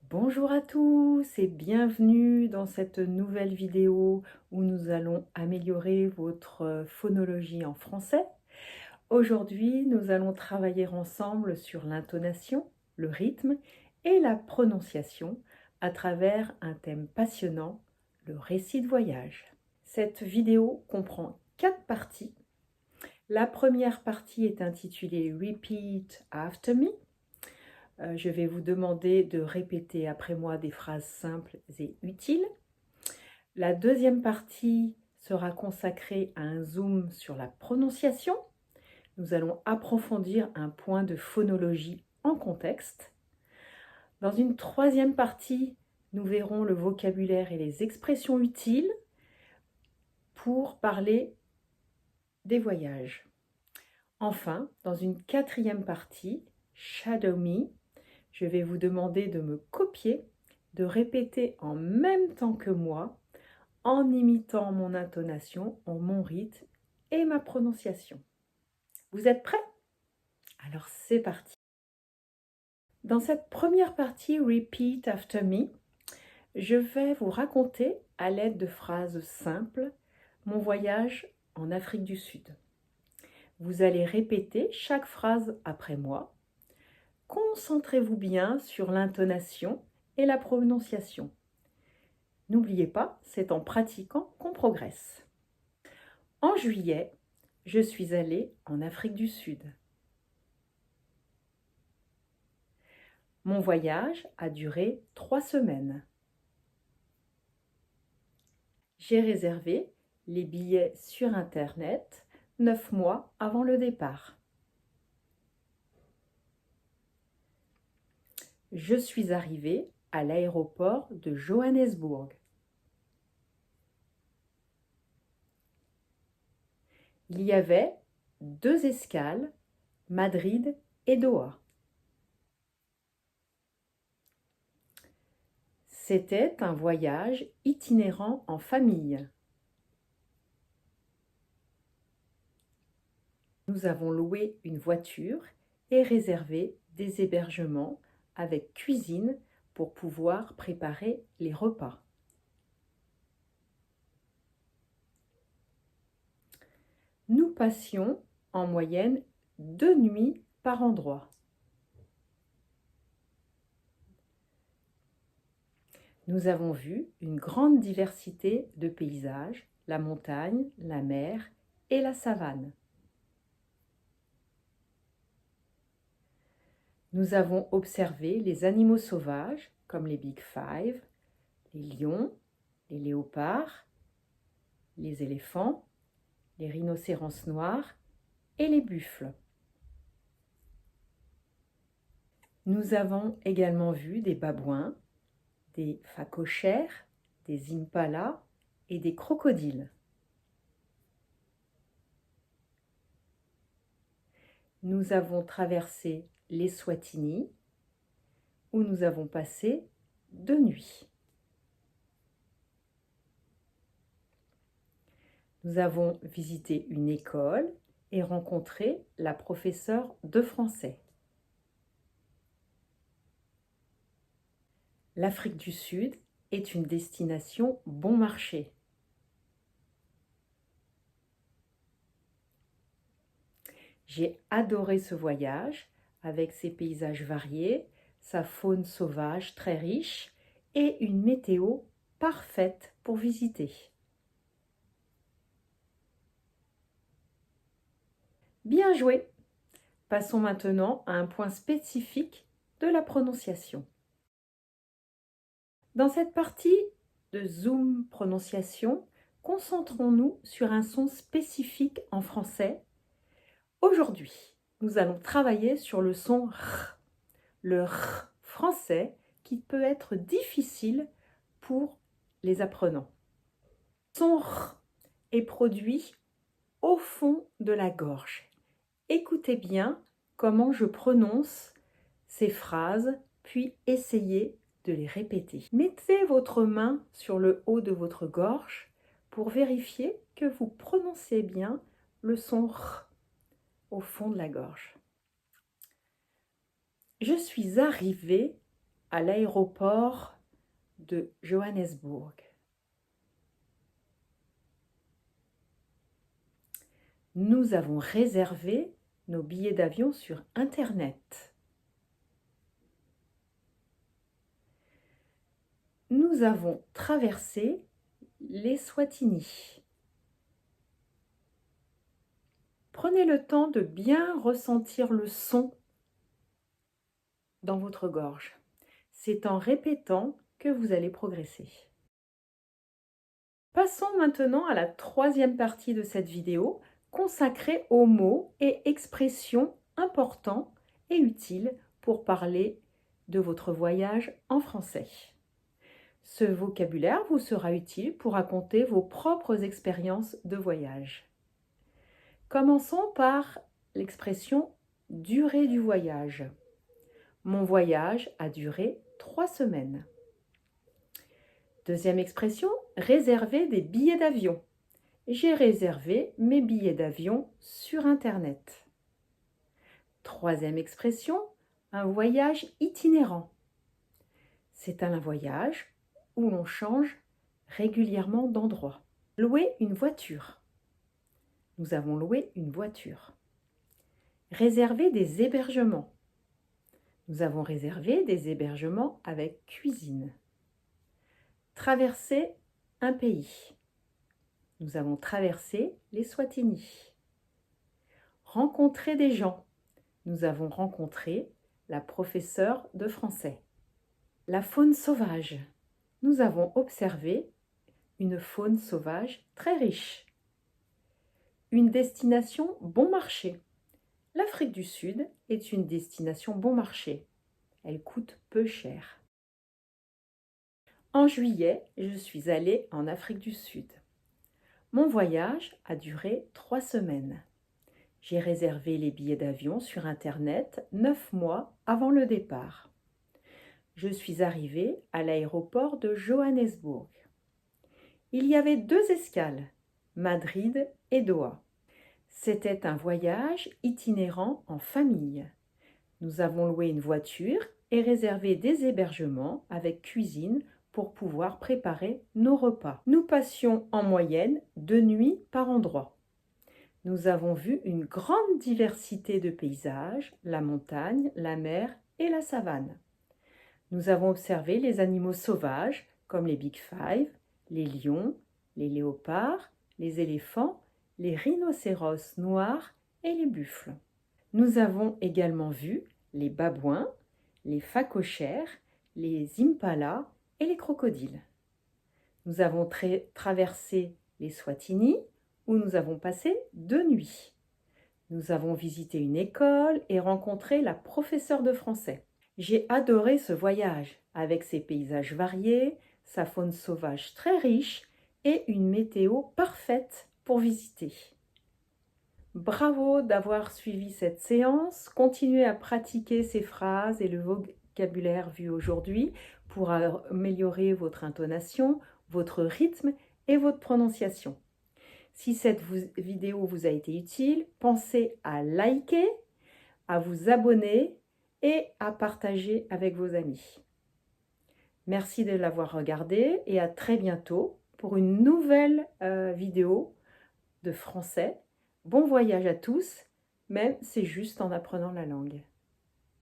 Bonjour à tous et bienvenue dans cette nouvelle vidéo où nous allons améliorer votre phonologie en français. Aujourd'hui, nous allons travailler ensemble sur l'intonation, le rythme et la prononciation à travers un thème passionnant, le récit de voyage. Cette vidéo comprend 4 parties. La première partie est intitulée « Repeat after me ». Je vais vous demander de répéter après moi des phrases simples et utiles. La deuxième partie sera consacrée à un zoom sur la prononciation. Nous allons approfondir un point de phonologie en contexte. Dans une troisième partie, nous verrons le vocabulaire et les expressions utiles pour parler des voyages. Enfin, dans une quatrième partie, Shadow Me, je vais vous demander de me copier, de répéter en même temps que moi, en imitant mon intonation, mon rythme et ma prononciation. Vous êtes prêts? Alors c'est parti. Dans cette première partie Repeat After Me, je vais vous raconter à l'aide de phrases simples mon voyage en Afrique du Sud. Vous allez répéter chaque phrase après moi. Concentrez-vous bien sur l'intonation et la prononciation. N'oubliez pas, c'est en pratiquant qu'on progresse. En juillet, je suis allée en Afrique du Sud. Mon voyage a duré 3 semaines. J'ai réservé les billets sur Internet 9 mois avant le départ. Je suis arrivée à l'aéroport de Johannesburg. Il y avait 2 escales, Madrid et Doha. C'était un voyage itinérant en famille. Nous avons loué une voiture et réservé des hébergements avec cuisine pour pouvoir préparer les repas. Nous passions en moyenne 2 nuits par endroit. Nous avons vu une grande diversité de paysages, la montagne, la mer et la savane. Nous avons observé les animaux sauvages comme les Big Five, les lions, les léopards, les éléphants, les rhinocéros noirs et les buffles. Nous avons également vu des babouins, des phacochères, des impalas et des crocodiles. Nous avons traversé l'Eswatini, où nous avons passé 2 nuits. Nous avons visité une école et rencontré la professeure de français. L'Afrique du Sud est une destination bon marché. J'ai adoré ce voyage avec ses paysages variés, sa faune sauvage très riche et une météo parfaite pour visiter. Bien joué! Passons maintenant à un point spécifique de la prononciation. Dans cette partie de Zoom prononciation, concentrons-nous sur un son spécifique en français. Aujourd'hui, nous allons travailler sur le son R, le R français qui peut être difficile pour les apprenants. Le son R est produit au fond de la gorge. Écoutez bien comment je prononce ces phrases, puis essayez de les répéter. Mettez votre main sur le haut de votre gorge pour vérifier que vous prononcez bien le son R au fond de la gorge. Je suis arrivée à l'aéroport de Johannesburg. Nous avons réservé nos billets d'avion sur Internet. Nous avons traversé l'Eswatini. Prenez le temps de bien ressentir le son dans votre gorge. C'est en répétant que vous allez progresser. Passons maintenant à la troisième partie de cette vidéo consacrée aux mots et expressions importants et utiles pour parler de votre voyage en français. Ce vocabulaire vous sera utile pour raconter vos propres expériences de voyage. Commençons par l'expression « durée du voyage ». Mon voyage a duré 3 semaines. Deuxième expression, réserver des billets d'avion. J'ai réservé mes billets d'avion sur Internet. Troisième expression, un voyage itinérant. C'est un voyage où l'on change régulièrement d'endroit. Louer une voiture. Nous avons loué une voiture. Réserver des hébergements. Nous avons réservé des hébergements avec cuisine. Traverser un pays. Nous avons traversé l'Eswatini. Rencontrer des gens. Nous avons rencontré la professeure de français. La faune sauvage. Nous avons observé une faune sauvage très riche. Une destination bon marché. L'Afrique du Sud est une destination bon marché. Elle coûte peu cher. En juillet, je suis allée en Afrique du Sud. Mon voyage a duré 3 semaines. J'ai réservé les billets d'avion sur Internet 9 mois avant le départ. Je suis arrivée à l'aéroport de Johannesburg. Il y avait 2 escales, Madrid et Doha. C'était un voyage itinérant en famille. Nous avons loué une voiture et réservé des hébergements avec cuisine pour pouvoir préparer nos repas. Nous passions en moyenne 2 nuits par endroit. Nous avons vu une grande diversité de paysages, la montagne, la mer et la savane. Nous avons observé les animaux sauvages comme les Big Five, les lions, les léopards, les éléphants, les rhinocéros noirs et les buffles. Nous avons également vu les babouins, les phacochères, les impalas et les crocodiles. Nous avons traversé l'Eswatini où nous avons passé 2 nuits. Nous avons visité une école et rencontré la professeure de français. J'ai adoré ce voyage avec ses paysages variés, sa faune sauvage très riche et une météo parfaite pour visiter. Bravo d'avoir suivi cette séance. Continuez à pratiquer ces phrases et le vocabulaire vu aujourd'hui pour améliorer votre intonation, votre rythme et votre prononciation. Si cette vidéo vous a été utile, pensez à liker, à vous abonner et à partager avec vos amis. Merci de l'avoir regardé et à très bientôt pour une nouvelle vidéo de français. Bon voyage à tous, même c'est juste en apprenant la langue.